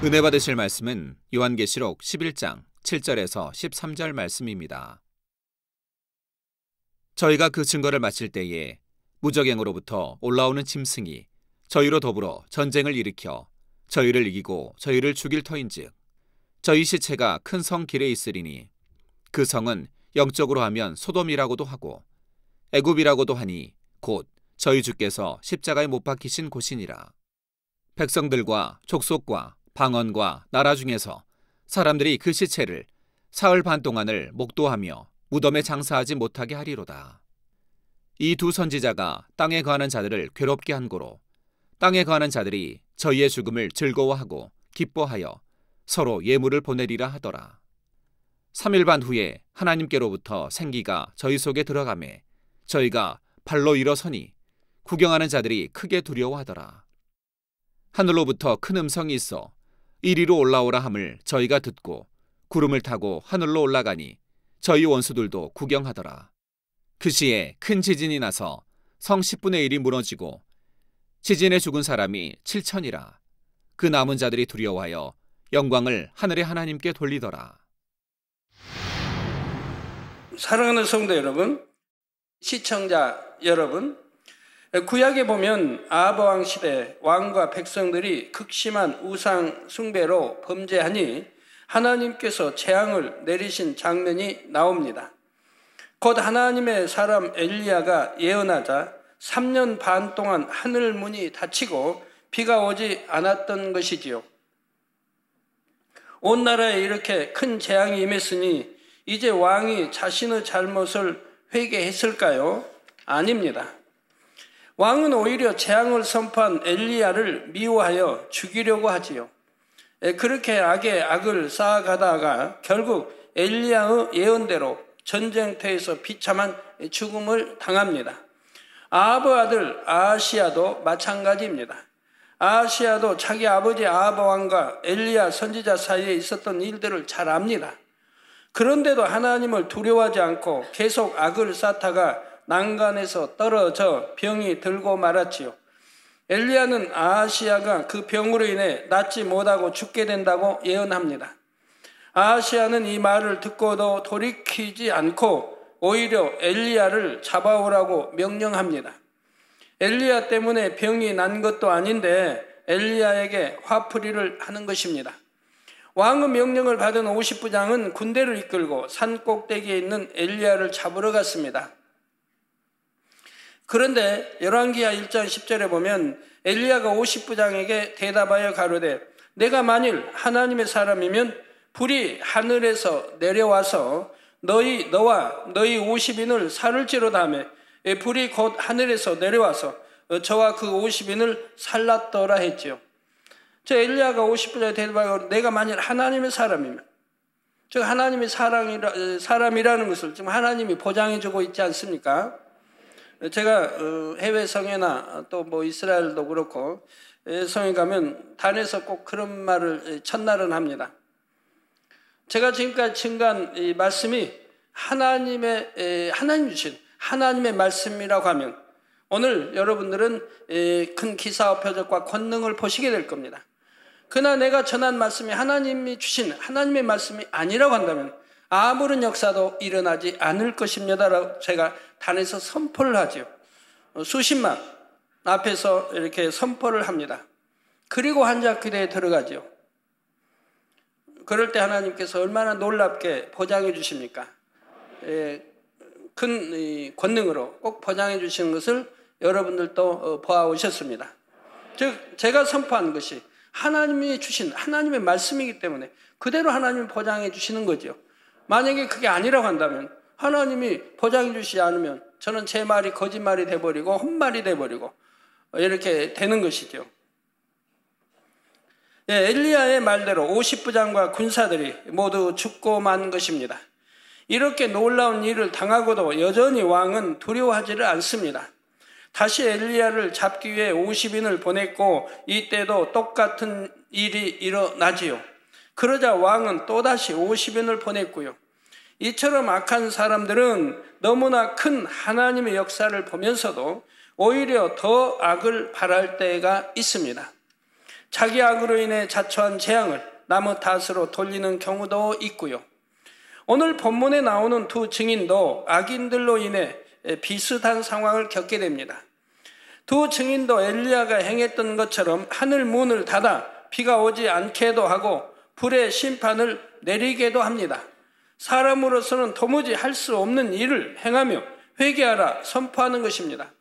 은혜 받으실 말씀은 요한계시록 11장 7절에서 13절 말씀입니다. 저희가 그 증거를 마칠 때에 무적행으로부터 올라오는 짐승이 저희로 더불어 전쟁을 일으켜 저희를 이기고 저희를 죽일 터인즉 저희 시체가 큰 성 길에 있으리니 그 성은 영적으로 하면 소돔이라고도 하고 애굽이라고도 하니 곧 저희 주께서 십자가에 못 박히신 곳이니라. 백성들과 족속과 방언과 나라 중에서 사람들이 그 시체를 사흘 반 동안을 목도하며 무덤에 장사하지 못하게 하리로다. 이 두 선지자가 땅에 거하는 자들을 괴롭게 한 고로 땅에 거하는 자들이 저희의 죽음을 즐거워하고 기뻐하여 서로 예물을 보내리라 하더라. 3일 반 후에 하나님께로부터 생기가 저희 속에 들어가매 저희가 발로 일어서니 구경하는 자들이 크게 두려워하더라. 하늘로부터 큰 음성이 있어 이리로 올라오라 함을 저희가 듣고 구름을 타고 하늘로 올라가니 저희 원수들도 구경하더라. 그 시에 큰 지진이 나서 성 10분의 1이 무너지고 지진에 죽은 사람이 7천이라. 그 남은 자들이 두려워하여 영광을 하늘의 하나님께 돌리더라. 사랑하는 성도 여러분, 시청자 여러분, 구약에 보면 아합 왕 시대 왕과 백성들이 극심한 우상 숭배로 범죄하니 하나님께서 재앙을 내리신 장면이 나옵니다. 곧 하나님의 사람 엘리야가 예언하자 3년 반 동안 하늘 문이 닫히고 비가 오지 않았던 것이지요. 온 나라에 이렇게 큰 재앙이 임했으니 이제 왕이 자신의 잘못을 회개했을까요? 아닙니다. 왕은 오히려 재앙을 선포한 엘리야를 미워하여 죽이려고 하지요. 그렇게 악에 악을 쌓아가다가 결국 엘리야의 예언대로 전쟁터에서 비참한 죽음을 당합니다. 아합의 아들 아하시야도 마찬가지입니다. 아하시야도 자기 아버지 아합 왕과 엘리야 선지자 사이에 있었던 일들을 잘 압니다. 그런데도 하나님을 두려워하지 않고 계속 악을 쌓다가 난간에서 떨어져 병이 들고 말았지요. 엘리야는 아하시야가 그 병으로 인해 낫지 못하고 죽게 된다고 예언합니다. 아하시야는 이 말을 듣고도 돌이키지 않고 오히려 엘리야를 잡아오라고 명령합니다. 엘리야 때문에 병이 난 것도 아닌데 엘리야에게 화풀이를 하는 것입니다. 왕의 명령을 받은 50부장은 군대를 이끌고 산 꼭대기에 있는 엘리야를 잡으러 갔습니다. 그런데 열왕기하 1장 10절에 보면 엘리야가 50부장에게 대답하여 가로되 내가 만일 하나님의 사람이면 불이 하늘에서 내려와서 너와 너희 50인을 살을지로다 하매 불이 곧 하늘에서 내려와서 저와 그 50인을 살랐더라 했지요. 저 엘리야가 50부장에 대답하여 내가 만일 하나님의 사람이면, 즉 하나님의 사람이라는 것을 지금 하나님이 보장해주고 있지 않습니까? 제가 해외 성회나 또 뭐 이스라엘도 그렇고 성회 가면 단에서 꼭 그런 말을 첫날은 합니다. 제가 지금까지 증거한 이 말씀이 하나님 주신 하나님의 말씀이라고 하면 오늘 여러분들은 큰 기사와 표적과 권능을 보시게 될 겁니다. 그러나 내가 전한 말씀이 하나님이 주신 하나님의 말씀이 아니라고 한다면 아무런 역사도 일어나지 않을 것입니다라고 제가 단에서 선포를 하죠. 수십만 앞에서 이렇게 선포를 합니다. 그리고 환자기도에 들어가죠. 그럴 때 하나님께서 얼마나 놀랍게 보장해 주십니까? 큰 권능으로 꼭 보장해 주시는 것을 여러분들도 보아오셨습니다. 즉 제가 선포한 것이 하나님이 주신 하나님의 말씀이기 때문에 그대로 하나님이 보장해 주시는 거죠. 만약에 그게 아니라고 한다면 하나님이 보장해 주시지 않으면 저는 제 말이 거짓말이 돼버리고 헛말이 돼버리고 이렇게 되는 것이죠. 엘리야의 말대로 50부장과 군사들이 모두 죽고 만 것입니다. 이렇게 놀라운 일을 당하고도 여전히 왕은 두려워하지를 않습니다. 다시 엘리야를 잡기 위해 50인을 보냈고 이때도 똑같은 일이 일어나지요. 그러자 왕은 또다시 50인을 보냈고요. 이처럼 악한 사람들은 너무나 큰 하나님의 역사를 보면서도 오히려 더 악을 바랄 때가 있습니다. 자기 악으로 인해 자초한 재앙을 남의 탓으로 돌리는 경우도 있고요. 오늘 본문에 나오는 두 증인도 악인들로 인해 비슷한 상황을 겪게 됩니다. 두 증인도 엘리야가 행했던 것처럼 하늘 문을 닫아 비가 오지 않게도 하고 불의 심판을 내리게도 합니다. 사람으로서는 도무지 할 수 없는 일을 행하며 회개하라 선포하는 것입니다.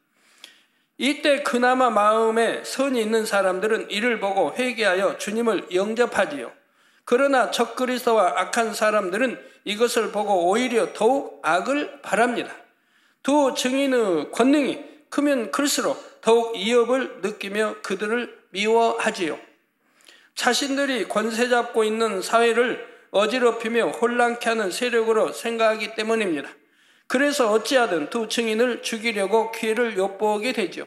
이때 그나마 마음에 선이 있는 사람들은 이를 보고 회개하여 주님을 영접하지요. 그러나 적그리스도와 악한 사람들은 이것을 보고 오히려 더욱 악을 바랍니다. 두 증인의 권능이 크면 클수록 더욱 위협을 느끼며 그들을 미워하지요. 자신들이 권세 잡고 있는 사회를 어지럽히며 혼란케 하는 세력으로 생각하기 때문입니다. 그래서 어찌하든 두 증인을 죽이려고 기회를 엿보게 되죠.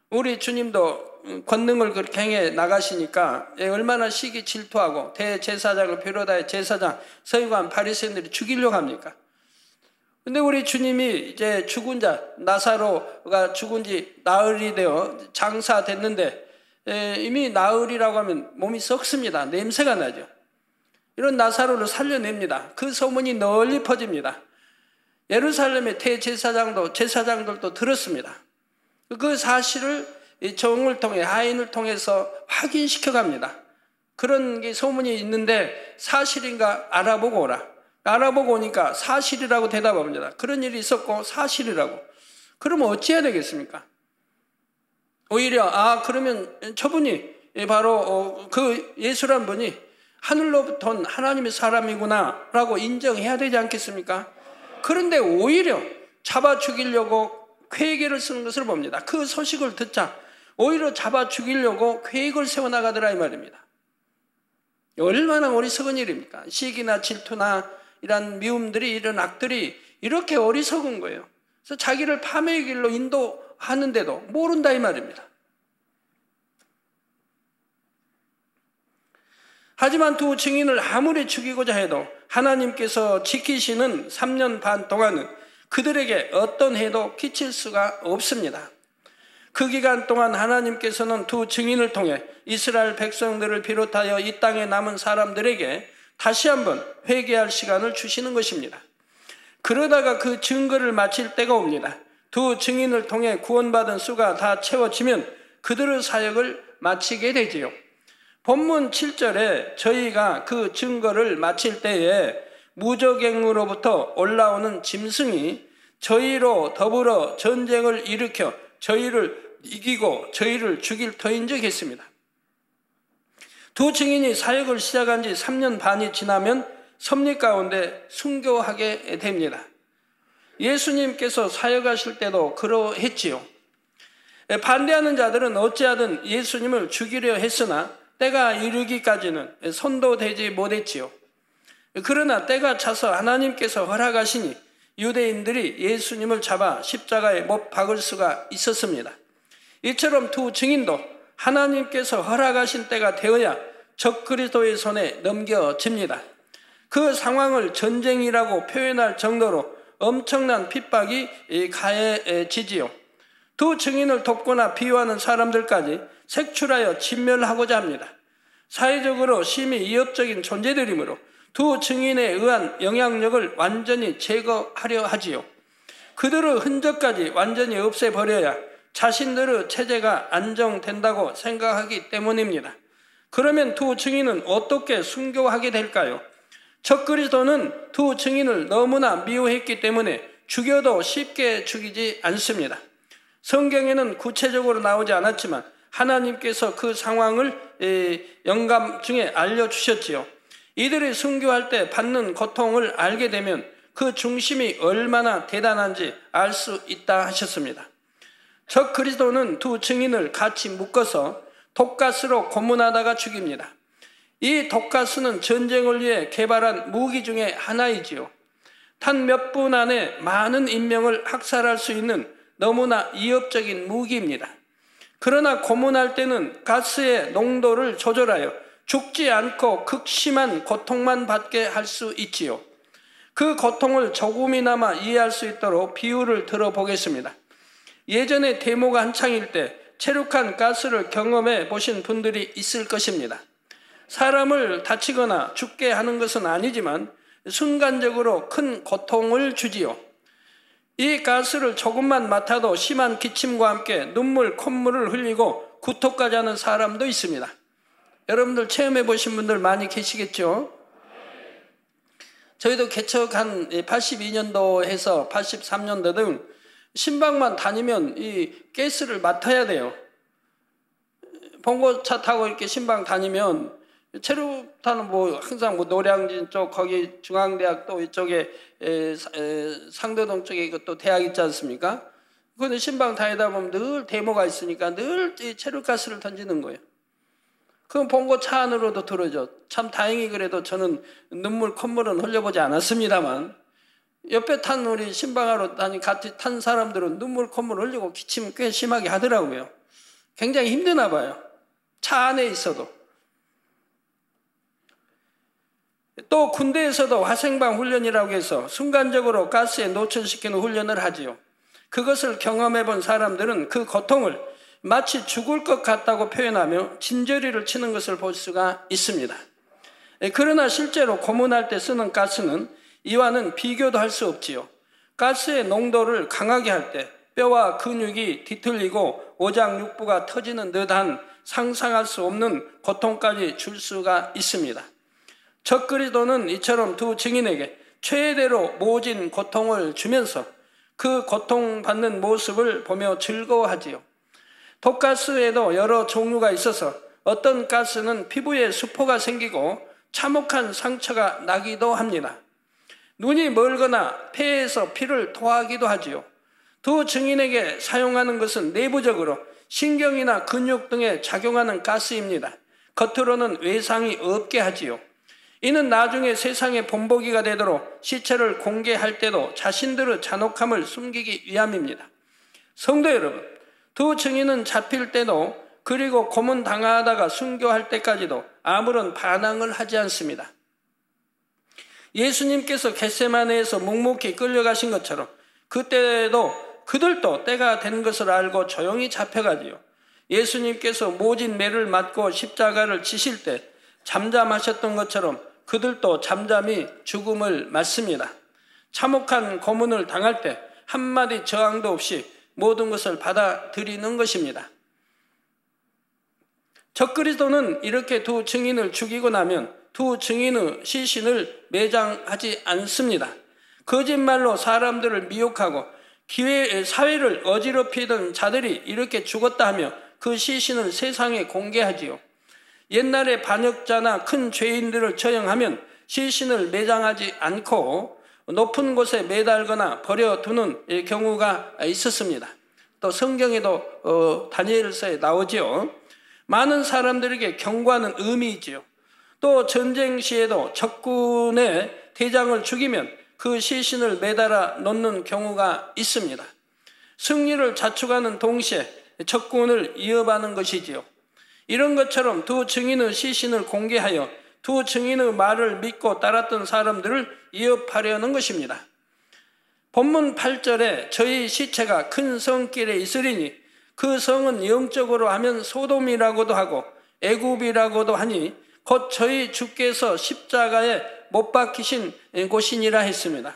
우리 주님도 권능을 그렇게 행해 나가시니까 얼마나 시기 질투하고 대제사장을 비롯하여 제사장, 서기관, 바리새인들이 죽이려고 합니까? 근데 우리 주님이 이제 죽은 자, 나사로가 죽은 지 나흘이 되어 장사됐는데 이미 나흘이라고 하면 몸이 썩습니다. 냄새가 나죠. 이런 나사로를 살려냅니다. 그 소문이 널리 퍼집니다. 예루살렘의 대제사장도 제사장들도 들었습니다. 그 사실을 정을 통해 하인을 통해서 확인시켜 갑니다. 그런 게 소문이 있는데 사실인가 알아보고 오라. 알아보고 오니까 사실이라고 대답합니다. 그런 일이 있었고 사실이라고. 그러면 어찌해야 되겠습니까? 오히려 그러면 저분이 바로 그 예수란 분이 하늘로부터 온 하나님의 사람이구나 라고 인정해야 되지 않겠습니까? 그런데 오히려 잡아 죽이려고 계획을 쓰는 것을 봅니다. 그 소식을 듣자 오히려 잡아 죽이려고 계획을 세워나가더라 이 말입니다. 얼마나 어리석은 일입니까? 시기나 질투나 이런 미움들이, 이런 악들이 이렇게 어리석은 거예요. 그래서 자기를 파멸의 길로 인도하는데도 모른다 이 말입니다. 하지만 두 증인을 아무리 죽이고자 해도 하나님께서 지키시는 3년 반 동안은 그들에게 어떤 해도 끼칠 수가 없습니다. 그 기간 동안 하나님께서는 두 증인을 통해 이스라엘 백성들을 비롯하여 이 땅에 남은 사람들에게 다시 한번 회개할 시간을 주시는 것입니다. 그러다가 그 증거를 마칠 때가 옵니다. 두 증인을 통해 구원받은 수가 다 채워지면 그들의 사역을 마치게 되지요. 본문 7절에 저희가 그 증거를 마칠 때에 무적행으로부터 올라오는 짐승이 저희로 더불어 전쟁을 일으켜 저희를 이기고 저희를 죽일 터인즉 했습니다. 두 증인이 사역을 시작한 지 3년 반이 지나면 섭리 가운데 순교하게 됩니다. 예수님께서 사역하실 때도 그러했지요. 반대하는 자들은 어찌하든 예수님을 죽이려 했으나 때가 이르기까지는 손도 대지 못했지요. 그러나 때가 차서 하나님께서 허락하시니 유대인들이 예수님을 잡아 십자가에 못 박을 수가 있었습니다. 이처럼 두 증인도 하나님께서 허락하신 때가 되어야 적그리스도의 손에 넘겨집니다. 그 상황을 전쟁이라고 표현할 정도로 엄청난 핍박이 가해지지요. 두 증인을 돕거나 비유하는 사람들까지 색출하여 진멸하고자 합니다. 사회적으로 심히 위협적인 존재들이므로 두 증인에 의한 영향력을 완전히 제거하려 하지요. 그들의 흔적까지 완전히 없애버려야 자신들의 체제가 안정된다고 생각하기 때문입니다. 그러면 두 증인은 어떻게 순교하게 될까요? 적그리스도는 두 증인을 너무나 미워했기 때문에 죽여도 쉽게 죽이지 않습니다. 성경에는 구체적으로 나오지 않았지만 하나님께서 그 상황을 영감 중에 알려주셨지요. 이들이 순교할 때 받는 고통을 알게 되면 그 중심이 얼마나 대단한지 알 수 있다 하셨습니다. 적그리스도는 두 증인을 같이 묶어서 독가스로 고문하다가 죽입니다. 이 독가스는 전쟁을 위해 개발한 무기 중에 하나이지요. 단 몇 분 안에 많은 인명을 학살할 수 있는 너무나 위협적인 무기입니다. 그러나 고문할 때는 가스의 농도를 조절하여 죽지 않고 극심한 고통만 받게 할 수 있지요. 그 고통을 조금이나마 이해할 수 있도록 비유를 들어보겠습니다. 예전에 데모가 한창일 때 체륙한 가스를 경험해 보신 분들이 있을 것입니다. 사람을 다치거나 죽게 하는 것은 아니지만 순간적으로 큰 고통을 주지요. 이 가스를 조금만 맡아도 심한 기침과 함께 눈물, 콧물을 흘리고 구토까지 하는 사람도 있습니다. 여러분들 체험해 보신 분들 많이 계시겠죠? 저희도 개척한 82년도 해서 83년도 등 신방만 다니면 이 가스를 맡아야 돼요. 봉고차 타고 이렇게 신방 다니면 체류탄은 항상 노량진 쪽 거기 중앙대학 또 이쪽에 상도동 쪽에 이것도 대학 있지 않습니까? 그런데 신방 다니다 보면 늘 데모가 있으니까 늘 이 체류가스를 던지는 거예요. 그럼 봉고차 안으로도 들어오죠. 참 다행히 그래도 저는 눈물 콧물은 흘려보지 않았습니다만 옆에 탄 우리 신방하러 같이 탄 사람들은 눈물 콧물 흘리고 기침 꽤 심하게 하더라고요. 굉장히 힘드나 봐요. 차 안에 있어도. 또 군대에서도 화생방 훈련이라고 해서 순간적으로 가스에 노출시키는 훈련을 하지요. 그것을 경험해 본 사람들은 그 고통을 마치 죽을 것 같다고 표현하며 진저리를 치는 것을 볼 수가 있습니다. 그러나 실제로 고문할 때 쓰는 가스는 이와는 비교도 할 수 없지요. 가스의 농도를 강하게 할 때 뼈와 근육이 뒤틀리고 오장육부가 터지는 듯한 상상할 수 없는 고통까지 줄 수가 있습니다. 적그리스도는 이처럼 두 증인에게 최대로 모진 고통을 주면서 그 고통받는 모습을 보며 즐거워하지요. 독가스에도 여러 종류가 있어서 어떤 가스는 피부에 수포가 생기고 참혹한 상처가 나기도 합니다. 눈이 멀거나 폐에서 피를 토하기도 하지요. 두 증인에게 사용하는 것은 내부적으로 신경이나 근육 등에 작용하는 가스입니다. 겉으로는 외상이 없게 하지요. 이는 나중에 세상의 본보기가 되도록 시체를 공개할 때도 자신들의 잔혹함을 숨기기 위함입니다. 성도 여러분, 두 증인은 잡힐 때도 그리고 고문당하다가 순교할 때까지도 아무런 반항을 하지 않습니다. 예수님께서 겟세마네에서 묵묵히 끌려가신 것처럼 그들도 때가 된 것을 알고 조용히 잡혀가지요. 예수님께서 모진 매를 맞고 십자가를 지실 때 잠잠하셨던 것처럼 그들도 잠잠히 죽음을 맞습니다. 참혹한 고문을 당할 때 한마디 저항도 없이 모든 것을 받아들이는 것입니다. 적그리스도는 이렇게 두 증인을 죽이고 나면 두 증인의 시신을 매장하지 않습니다. 거짓말로 사람들을 미혹하고 사회를 어지럽히던 자들이 이렇게 죽었다 하며 그 시신을 세상에 공개하지요. 옛날에 반역자나 큰 죄인들을 처형하면 시신을 매장하지 않고 높은 곳에 매달거나 버려두는 경우가 있었습니다. 또 성경에도 다니엘서에 나오지요. 많은 사람들에게 경고하는 의미이지요. 또 전쟁 시에도 적군의 대장을 죽이면 그 시신을 매달아 놓는 경우가 있습니다. 승리를 자축하는 동시에 적군을 위협하는 것이지요. 이런 것처럼 두 증인의 시신을 공개하여 두 증인의 말을 믿고 따랐던 사람들을 위협하려는 것입니다. 본문 8절에 저희 시체가 큰 성길에 있으리니 그 성은 영적으로 하면 소돔이라고도 하고 애굽이라고도 하니 곧 저희 주께서 십자가에 못 박히신 곳이니라 했습니다.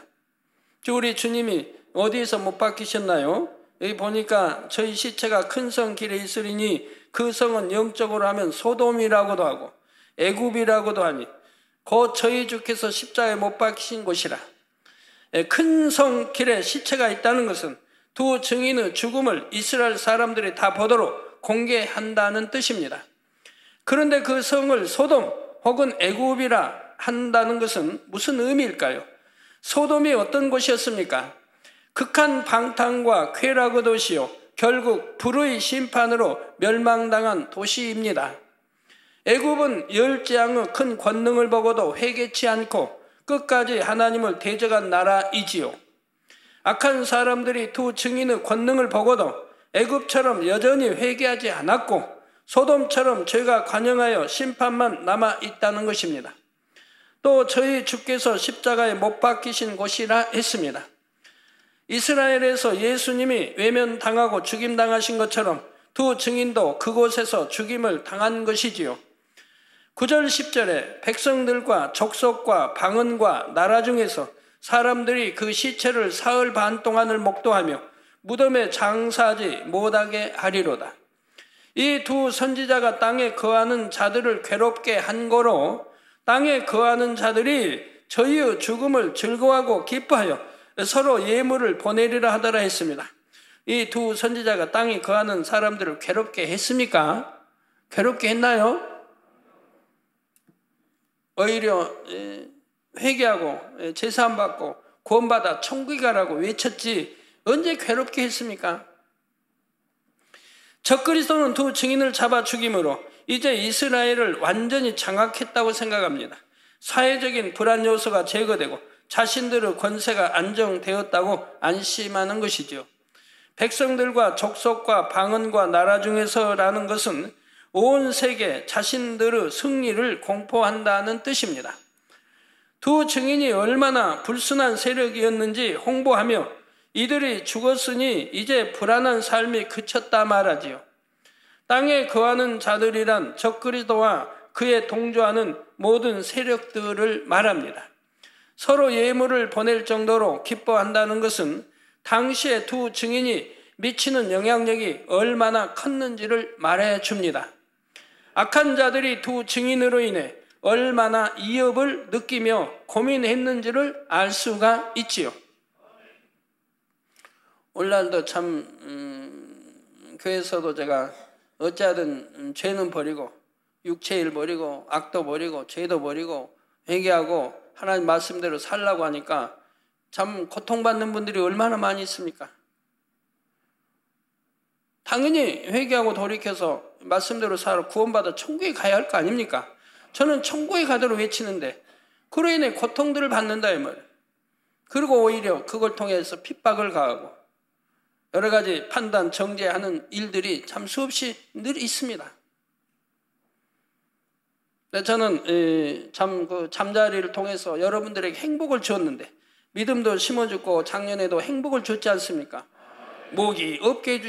우리 주님이 어디에서 못 박히셨나요? 여기 보니까 저희 시체가 큰 성 길에 있으리니 그 성은 영적으로 하면 소돔이라고도 하고 애굽이라고도 하니 곧 저희 주께서 십자가에 못 박히신 곳이라. 큰 성 길에 시체가 있다는 것은 두 증인의 죽음을 이스라엘 사람들이 다 보도록 공개한다는 뜻입니다. 그런데 그 성을 소돔 혹은 애굽이라 한다는 것은 무슨 의미일까요? 소돔이 어떤 곳이었습니까? 극한 방탕과 쾌락의 도시요 결국 불의 심판으로 멸망당한 도시입니다. 애굽은 열 재앙의 큰 권능을 보고도 회개치 않고 끝까지 하나님을 대적한 나라이지요. 악한 사람들이 두 증인의 권능을 보고도 애굽처럼 여전히 회개하지 않았고 소돔처럼 죄가 관영하여 심판만 남아있다는 것입니다. 또 저희 주께서 십자가에 못 박히신 곳이라 했습니다. 이스라엘에서 예수님이 외면당하고 죽임당하신 것처럼 두 증인도 그곳에서 죽임을 당한 것이지요. 9절 10절에 백성들과 족속과 방언과 나라 중에서 사람들이 그 시체를 사흘 반 동안을 목도하며 무덤에 장사하지 못하게 하리로다. 이 두 선지자가 땅에 거하는 자들을 괴롭게 한 거로 땅에 거하는 자들이 저희의 죽음을 즐거워하고 기뻐하여 서로 예물을 보내리라 하더라 했습니다. 이 두 선지자가 땅에 거하는 사람들을 괴롭게 했습니까? 괴롭게 했나요? 오히려 회개하고 제사함 받고 구원받아 천국에 가라고 외쳤지 언제 괴롭게 했습니까? 적그리스도는 두 증인을 잡아 죽임으로 이제 이스라엘을 완전히 장악했다고 생각합니다. 사회적인 불안 요소가 제거되고 자신들의 권세가 안정되었다고 안심하는 것이죠. 백성들과 족속과 방언과 나라 중에서라는 것은 온 세계 자신들의 승리를 공포한다는 뜻입니다. 두 증인이 얼마나 불순한 세력이었는지 홍보하며 이들이 죽었으니 이제 불안한 삶이 그쳤다 말하지요. 땅에 거하는 자들이란 적그리스도와 그에 동조하는 모든 세력들을 말합니다. 서로 예물을 보낼 정도로 기뻐한다는 것은 당시의 두 증인이 미치는 영향력이 얼마나 컸는지를 말해줍니다. 악한 자들이 두 증인으로 인해 얼마나 이업을 느끼며 고민했는지를 알 수가 있지요. 오늘날도 참 교회에서도 제가 어찌하든 죄는 버리고 육체일 버리고 악도 버리고 죄도 버리고 회개하고 하나님 말씀대로 살라고 하니까 참 고통받는 분들이 얼마나 많이 있습니까? 당연히 회개하고 돌이켜서 말씀대로 살아 구원받아 천국에 가야 할 거 아닙니까? 저는 천국에 가도록 외치는데 그로 인해 고통들을 받는다 이 말이에요. 그리고 오히려 그걸 통해서 핍박을 가하고 여러 가지 판단, 정죄하는 일들이 참 수없이 늘 있습니다. 저는 참 그 잠자리를 통해서 여러분들에게 행복을 주었는데 믿음도 심어줬고 작년에도 행복을 줬지 않습니까? 목이 없게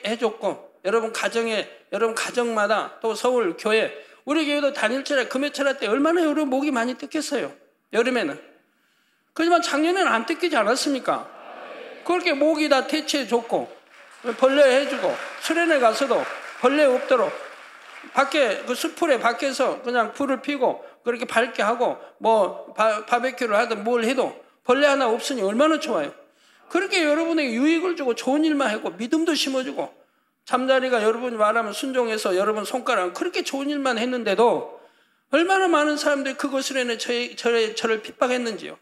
해줬고 여러분 가정마다 또 서울 교회 우리 교회도 단일철에 금요철에 때 얼마나 여러분 목이 많이 뜯겼어요. 여름에는. 그렇지만 작년에는 안 뜯기지 않았습니까? 그렇게 목이 다 퇴치해줬고 벌레 해주고 수련회 가서도 벌레 없도록 밖에 그 수풀에 밖에서 그냥 불을 피고 그렇게 밝게 하고 뭐 바베큐를 하든 뭘 해도 벌레 하나 없으니 얼마나 좋아요. 그렇게 여러분에게 유익을 주고 좋은 일만 하고 믿음도 심어주고 잠자리가 여러분이 말하면 순종해서 여러분 손가락 그렇게 좋은 일만 했는데도 얼마나 많은 사람들이 그것을 인해 저를 핍박했는지요.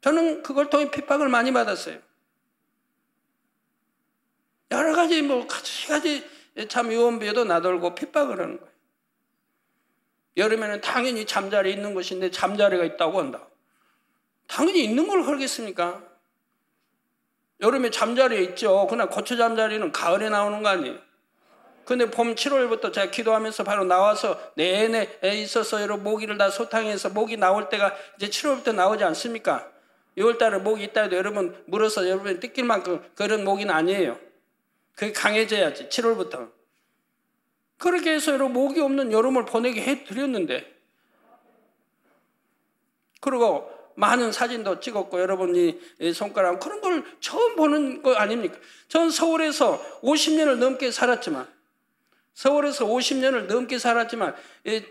저는 그걸 통해 핍박을 많이 받았어요. 여러 가지 가지 참 유언비어도 나돌고 핍박을 하는 거예요. 여름에는 당연히 잠자리 있는 것인데 잠자리가 있다고 한다. 당연히 있는 걸 그러겠습니까? 여름에 잠자리에 있죠. 그러나 고추 잠자리는 가을에 나오는 거 아니에요. 근데 봄 7월부터 제가 기도하면서 바로 나와서 내내 있어서 여러분 모기를 다 소탕해서 모기 나올 때가 이제 7월부터 나오지 않습니까? 6월달에 모기 있다 해도 여러분 물어서 여러분이 뜯길 만큼 그런 모기는 아니에요. 그게 강해져야지 7월부터. 그렇게 해서 여러분 모기 없는 여름을 보내게 해드렸는데 그리고 많은 사진도 찍었고 여러분이 손가락 그런 걸 처음 보는 거 아닙니까? 전 서울에서 50년을 넘게 살았지만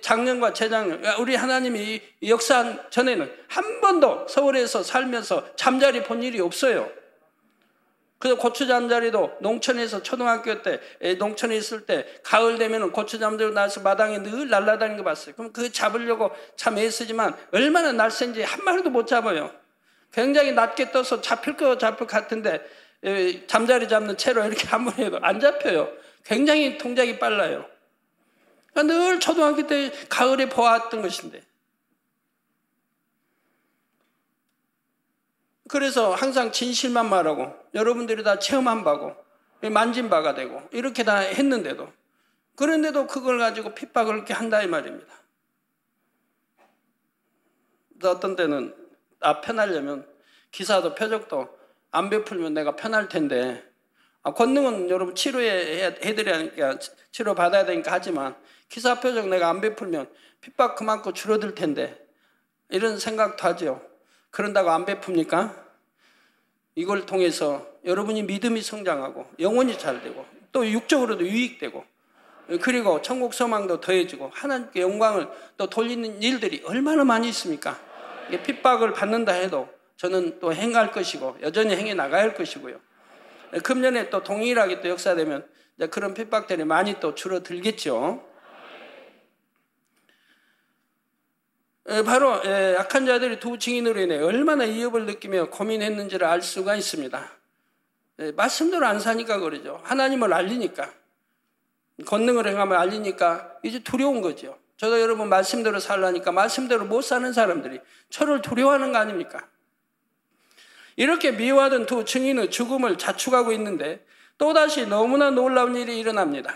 작년과 재작년 우리 하나님이 역사한 전에는 한 번도 서울에서 살면서 잠자리 본 일이 없어요. 그래서 고추 잠자리도 농촌에서 초등학교 때 농촌에 있을 때 가을 되면 고추 잠자리 나와서 마당에 늘 날아다니는 거 봤어요. 그럼 그 잡으려고 참 애쓰지만 얼마나 날쌘지 한 마리도 못 잡아요. 굉장히 낮게 떠서 잡힐 것 같은데 잠자리 잡는 채로 이렇게 한번 해도 안 잡혀요. 굉장히 동작이 빨라요. 그러니까 늘 초등학교 때 가을에 보았던 것인데 그래서 항상 진실만 말하고 여러분들이 다 체험한 바고 만진 바가 되고 이렇게 다 했는데도 그런데도 그걸 가지고 핍박을 이렇게 한다 이 말입니다. 어떤 때는 나 편하려면 기사도 표적도 안 베풀면 내가 편할 텐데, 권능은 여러분 치료해드려야 하니까, 치료받아야 되니까 하지만 기사표적 내가 안 베풀면 핍박 그만큼 줄어들 텐데, 이런 생각도 하죠. 그런다고 안 베풉니까? 이걸 통해서 여러분이 믿음이 성장하고 영혼이 잘 되고 또 육적으로도 유익되고, 그리고 천국 소망도 더해지고 하나님께 영광을 또 돌리는 일들이 얼마나 많이 있습니까? 핍박을 받는다 해도 저는 또 행할 것이고 여전히 행해 나가야 할 것이고요. 금년에 또 동일하게 또 역사되면 그런 핍박들이 많이 또 줄어들겠죠. 바로 약한 자들이 두 증인으로 인해 얼마나 위협을 느끼며 고민했는지를 알 수가 있습니다. 말씀대로 안 사니까 그러죠. 하나님을 알리니까, 권능을 행하며 알리니까 이제 두려운 거죠. 저도 여러분 말씀대로 살라니까 말씀대로 못 사는 사람들이 저를 두려워하는 거 아닙니까? 이렇게 미워하던 두 증인의 죽음을 자축하고 있는데 또다시 너무나 놀라운 일이 일어납니다.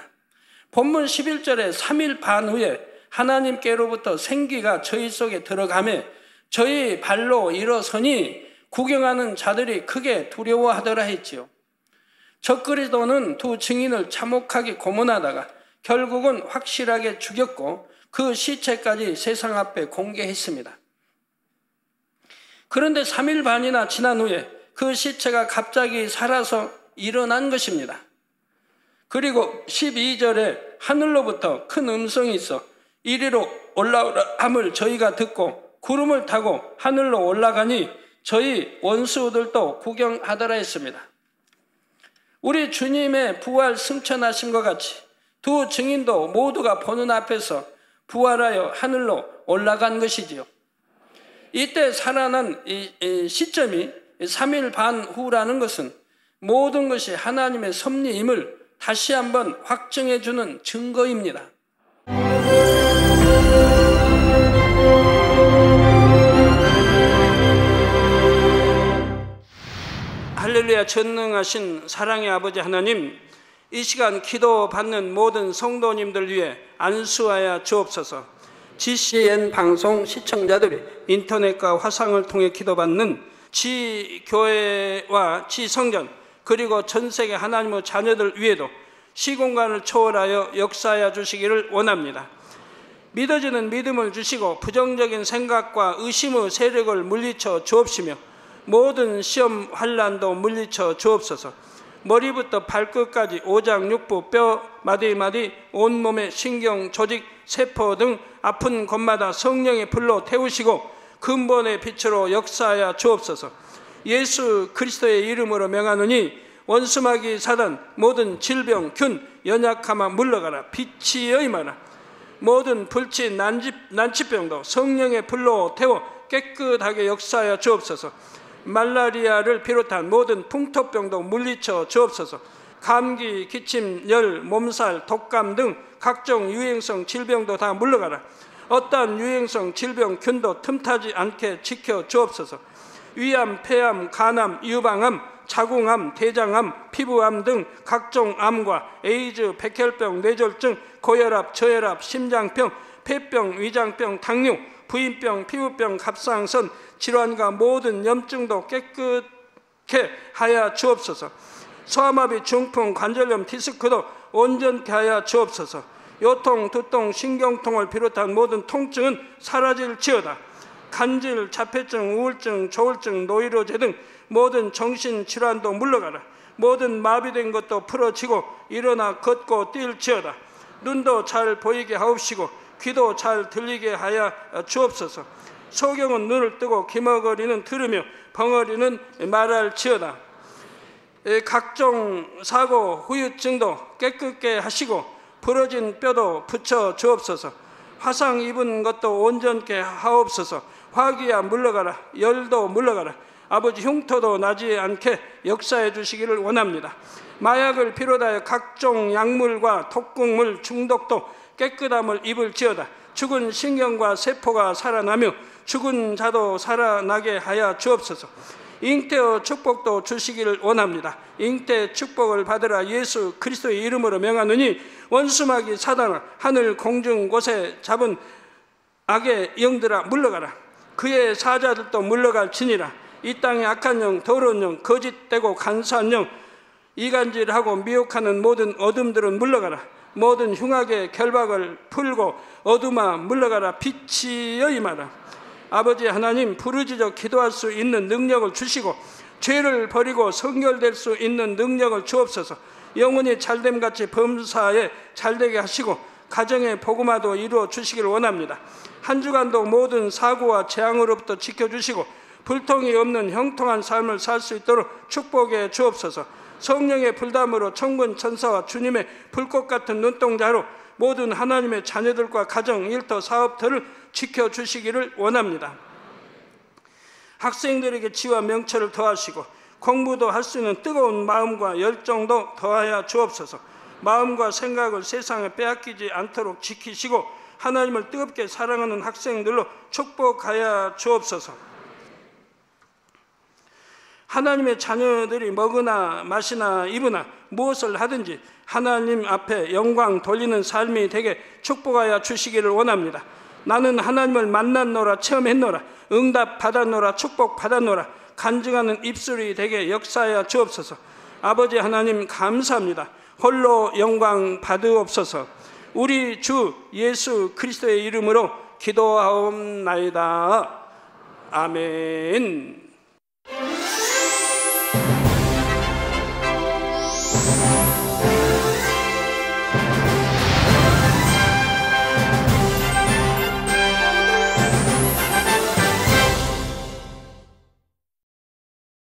본문 11절에 3일 반 후에 하나님께로부터 생기가 저희 속에 들어가매 저희 발로 일어서니 구경하는 자들이 크게 두려워하더라 했지요. 적그리스도는 두 증인을 참혹하게 고문하다가 결국은 확실하게 죽였고 그 시체까지 세상 앞에 공개했습니다. 그런데 3일 반이나 지난 후에 그 시체가 갑자기 살아서 일어난 것입니다. 그리고 12절에 하늘로부터 큰 음성이 있어 이리로 올라오라 함을 저희가 듣고 구름을 타고 하늘로 올라가니 저희 원수들도 구경하더라 했습니다. 우리 주님의 부활 승천하심과 같이 두 증인도 모두가 보는 앞에서 부활하여 하늘로 올라간 것이지요. 이때 살아난 이 시점이 3일 반 후라는 것은 모든 것이 하나님의 섭리임을 다시 한번 확증해 주는 증거입니다. 할렐루야. 전능하신 사랑의 아버지 하나님, 이 시간 기도받는 모든 성도님들 위해 안수하여 주옵소서. GCN 방송 시청자들이 인터넷과 화상을 통해 기도받는 지교회와 지성전 그리고 전세계 하나님의 자녀들 위에도 시공간을 초월하여 역사하여 주시기를 원합니다. 믿어지는 믿음을 주시고 부정적인 생각과 의심의 세력을 물리쳐 주옵시며 모든 시험 환난도 물리쳐 주옵소서. 머리부터 발끝까지 오장육부 뼈 마디마디 온몸의 신경 조직 세포 등 아픈 곳마다 성령의 불로 태우시고 근본의 빛으로 역사하여 주옵소서. 예수 그리스도의 이름으로 명하노니 원수마귀 사단 모든 질병 균 연약함아 물러가라. 빛이 여임하라. 모든 불치 난치병도 성령의 불로 태워 깨끗하게 역사하여 주옵소서. 말라리아를 비롯한 모든 풍토병도 물리쳐 주옵소서. 감기, 기침, 열, 몸살, 독감 등 각종 유행성 질병도 다 물러가라. 어떠한 유행성 질병 균도 틈타지 않게 지켜 주옵소서. 위암, 폐암, 간암, 유방암, 자궁암, 대장암, 피부암 등 각종 암과 에이즈, 백혈병, 뇌졸중, 고혈압, 저혈압, 심장병, 폐병, 위장병, 당뇨, 부인병, 피부병, 갑상선 질환과 모든 염증도 깨끗게 하여 주옵소서. 소아마비, 중풍, 관절염, 디스크도 온전케 하여 주옵소서. 요통, 두통, 신경통을 비롯한 모든 통증은 사라질지어다. 간질, 자폐증, 우울증, 조울증, 노이로제 등 모든 정신질환도 물러가라. 모든 마비된 것도 풀어지고 일어나 걷고 뛸지어다. 눈도 잘 보이게 하옵시고 귀도 잘 들리게 하여 주옵소서. 소경은 눈을 뜨고 기머거리는 들으며 벙어리는 말할지어다. 각종 사고, 후유증도 깨끗게 하시고 부러진 뼈도 붙여 주옵소서. 화상 입은 것도 온전케 하옵소서. 화기야 물러가라. 열도 물러가라. 아버지 흉터도 나지 않게 역사해 주시기를 원합니다. 마약을 비롯하여 각종 약물과 독극물 중독도 깨끗함을 입을지어다. 죽은 신경과 세포가 살아나며 죽은 자도 살아나게 하여 주옵소서. 잉태의 축복도 주시기를 원합니다. 잉태 축복을 받으라. 예수 그리스도의 이름으로 명하노니 원수마귀 사단아 하늘 공중 곳에 잡은 악의 영들아 물러가라. 그의 사자들도 물러갈지니라. 이 땅의 악한 영, 더러운 영, 거짓되고 간사한 영, 이간질하고 미혹하는 모든 어둠들은 물러가라. 모든 흉악의 결박을 풀고 어둠아 물러가라. 빛이여 임하라. 아버지 하나님, 부르짖어 기도할 수 있는 능력을 주시고 죄를 버리고 성결될 수 있는 능력을 주옵소서. 영혼이 잘됨같이 범사에 잘되게 하시고 가정의 복음화도 이루어 주시기를 원합니다. 한 주간도 모든 사고와 재앙으로부터 지켜주시고 불통이 없는 형통한 삶을 살 수 있도록 축복해 주옵소서. 성령의 불담으로 천군 천사와 주님의 불꽃 같은 눈동자로 모든 하나님의 자녀들과 가정, 일터, 사업터를 지켜주시기를 원합니다. 학생들에게 지와 명철을 더하시고 공부도 할 수 있는 뜨거운 마음과 열정도 더하여 주옵소서. 마음과 생각을 세상에 빼앗기지 않도록 지키시고 하나님을 뜨겁게 사랑하는 학생들로 축복하여 주옵소서. 하나님의 자녀들이 먹으나 마시나 입으나 무엇을 하든지 하나님 앞에 영광 돌리는 삶이 되게 축복하여 주시기를 원합니다. 나는 하나님을 만났노라, 체험했노라, 응답 받았노라, 축복 받았노라, 간증하는 입술이 되게 역사하여 주옵소서. 아버지 하나님 감사합니다. 홀로 영광 받으옵소서. 우리 주 예수 그리스도의 이름으로 기도하옵나이다. 아멘.